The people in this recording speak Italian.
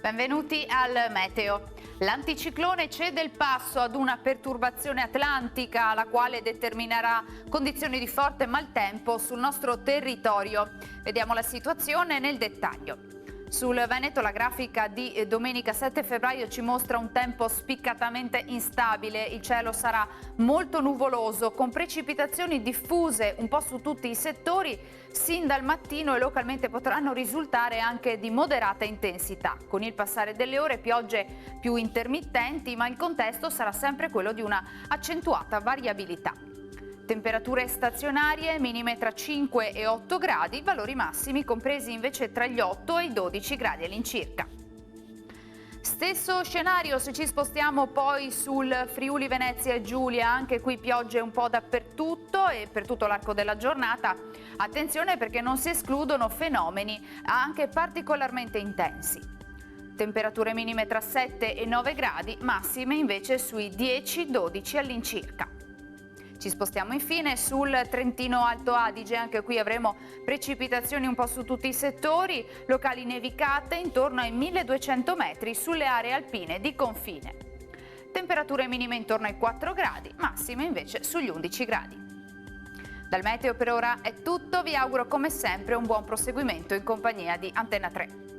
Benvenuti al Meteo. L'anticiclone cede il passo ad una perturbazione atlantica, la quale determinerà condizioni di forte maltempo sul nostro territorio. Vediamo la situazione nel dettaglio. Sul Veneto la grafica di domenica 7 febbraio ci mostra un tempo spiccatamente instabile. Il cielo sarà molto nuvoloso con precipitazioni diffuse un po' su tutti i settori sin dal mattino e localmente potranno risultare anche di moderata intensità. Con il passare delle ore piogge più intermittenti, ma il contesto sarà sempre quello di una accentuata variabilità. Temperature stazionarie minime tra 5 e 8 gradi, valori massimi compresi invece tra gli 8 e i 12 gradi all'incirca. Stesso scenario se ci spostiamo poi sul Friuli Venezia Giulia, anche qui piogge un po' dappertutto e per tutto l'arco della giornata. Attenzione perché non si escludono fenomeni anche particolarmente intensi. Temperature minime tra 7 e 9 gradi, massime invece sui 10-12 all'incirca. Ci spostiamo infine sul Trentino Alto Adige, anche qui avremo precipitazioni un po' su tutti i settori, locali nevicate intorno ai 1200 metri sulle aree alpine di confine. Temperature minime intorno ai 4 gradi, massime invece sugli 11 gradi. Dal meteo per ora è tutto, vi auguro come sempre un buon proseguimento in compagnia di Antenna 3.